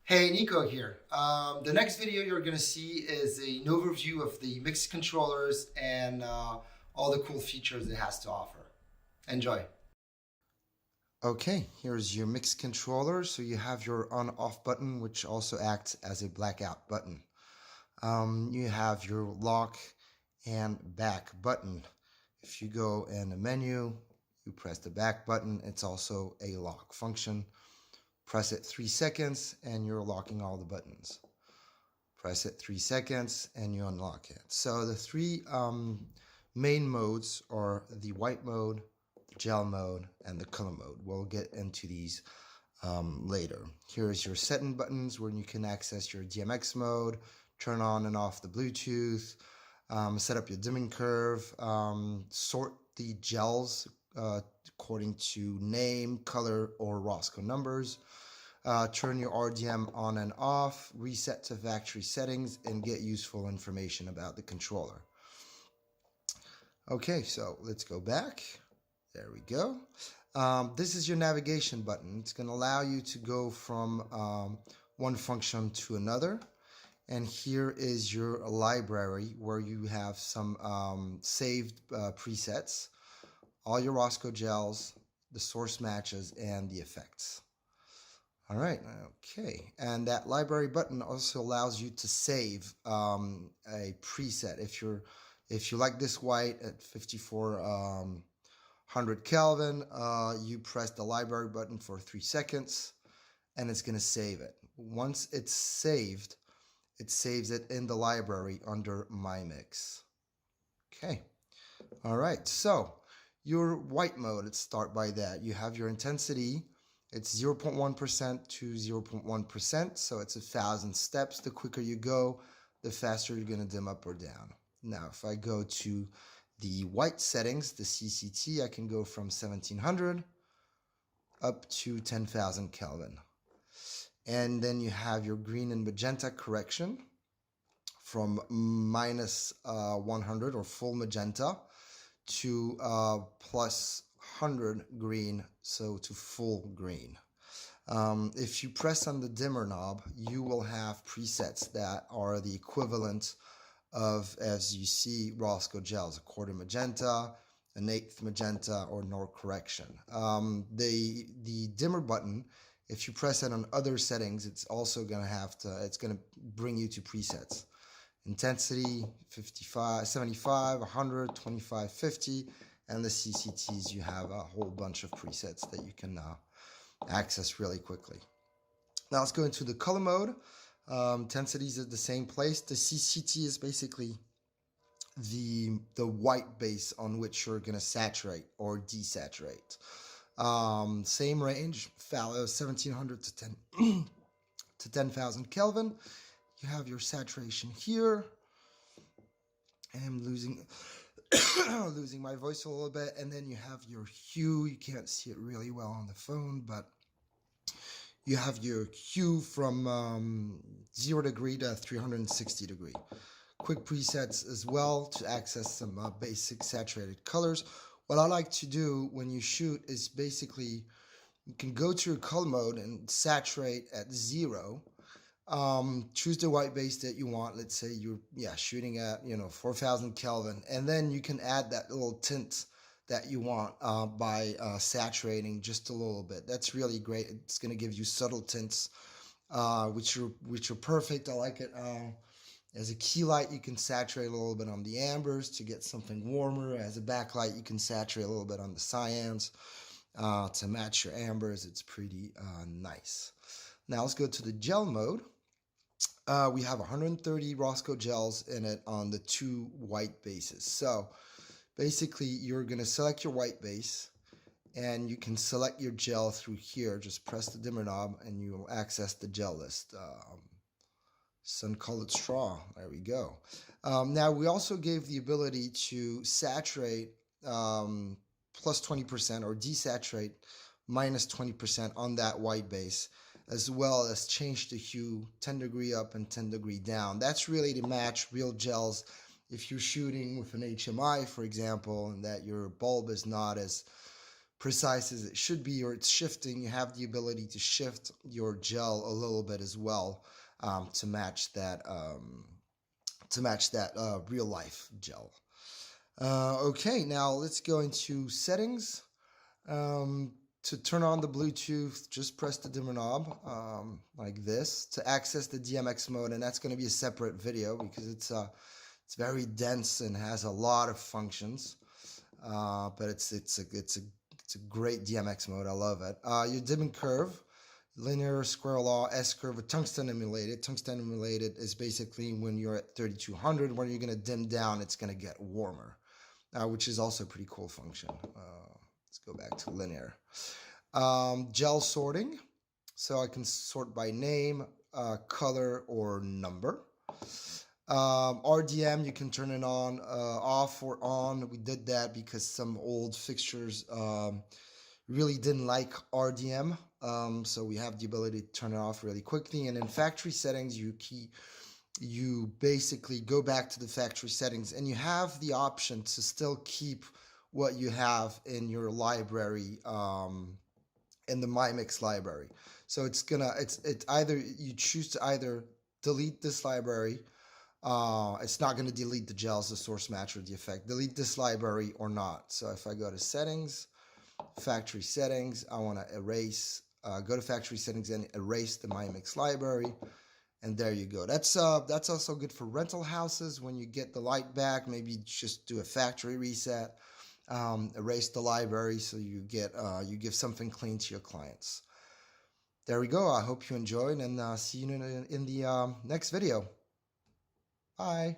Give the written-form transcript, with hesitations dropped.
Hey, Nico here. The next video you're going to see is an overview of the MIX controllers and all the cool features it has to offer. Enjoy. Okay, here's your MIX controller. So you have your on-off button, which also acts as a blackout button. You have your lock and back button. If you go in the menu, you press the back button. It's also a lock function. Press it 3 seconds and you're locking all the buttons. Press it 3 seconds and you unlock it. So the three main modes are the white mode, the gel mode, and the color mode. We'll get into these later. Here's your setting buttons where you can access your Dmx mode, turn on and off the Bluetooth, set up your dimming curve, sort the gels according to name, color, or Rosco numbers. Turn your RDM on and off, reset to factory settings, and get useful information about the controller. Okay, so let's go back. There we go. This is your navigation button. It's going to allow you to go from one function to another. And here is your library where you have some saved presets, all your Rosco gels, the source matches, and the effects. All right, okay. And that library button also allows you to save a preset. If you like this white at 5400 Kelvin, you press the library button for 3 seconds and it's going to save it. Once it's saved, it saves it in the library under myMIX. Okay. All right, so your white mode, let's start by that. You have your intensity. It's 0.1% to 0.1%, so it's 1,000 steps. The quicker you go, the faster you're going to dim up or down. Now, if I go to the white settings, the CCT, I can go from 1700 up to 10,000 Kelvin. And then you have your green and magenta correction from minus 100 or full magenta to plus 100 green, so to full green. If you press on the dimmer knob, you will have presets that are the equivalent of, as you see, Rosco gels, a quarter magenta, an eighth magenta, or no correction. The dimmer button, if you press it on other settings, it's also going to have to, it's going to bring you to presets. Intensity, 55, 75, 100, 25, 50, and the CCTs, you have a whole bunch of presets that you can access really quickly. Now let's go into the color mode. Intensities at the same place. The CCT is basically the white base on which you're going to saturate or desaturate. Same range, 1700 to 10 to 10,000 Kelvin. You have your saturation here. I'm losing losing my voice a little bit. And then you have your hue. You can't see it really well on the phone, but you have your hue from 0 degree to 360 degree. Quick presets as well to access some basic saturated colors. What I like to do when you shoot is basically you can go to your color mode and saturate at 0. Choose the white base that you want. Let's say you're shooting at 4,000 Kelvin, and then you can add that little tint that you want by saturating just a little bit. That's really great. It's going to give you subtle tints, which are perfect. I like it. As a key light, you can saturate a little bit on the ambers to get something warmer. As a backlight, you can saturate a little bit on the cyans to match your ambers. It's pretty nice. Now let's go to the gel mode. We have 130 Rosco gels in it on the 2 white bases. So basically you're going to select your white base and you can select your gel through here. Just press the dimmer knob and you will access the gel list. Sun-colored straw. There we go. Now we also gave the ability to saturate plus 20% or desaturate minus 20% on that white base, as well as change the hue 10 degree up and 10 degree down. That's really to match real gels. If you're shooting with an HMI, for example, and that your bulb is not as precise as it should be, or it's shifting, you have the ability to shift your gel a little bit as well, to match that real life gel. Okay, now let's go into settings. To turn on the Bluetooth, just press the dimmer knob like this to access the Dmx mode, and that's going to be a separate video because it's very dense and has a lot of functions. But it's a great Dmx mode. I love it. Your dim and curve, linear, square law, S curve with tungsten emulated. Tungsten emulated is basically when you're at 3200, when you're going to dim down, it's going to get warmer, which is also a pretty cool function. Let's go back to linear. Gel sorting, so I can sort by name, color, or number. RDM, you can turn it on, off, or on. We did that because some old fixtures really didn't like RDM, so we have the ability to turn it off really quickly. And in factory settings, you basically go back to the factory settings, and you have the option to still keep what you have in your library, in the myMIX library. So it's either you choose to either delete this library. It's not going to delete the gels, the source match, or the effect. Delete this library or not. So if I go to settings, factory settings, I want to erase, go to factory settings and erase the myMIX library. And there you go. That's also good for rental houses. When you get the light back, maybe just do a factory reset, erase the library, so you give something clean to your clients. There we go. I hope you enjoyed, and see you in the next video. Bye.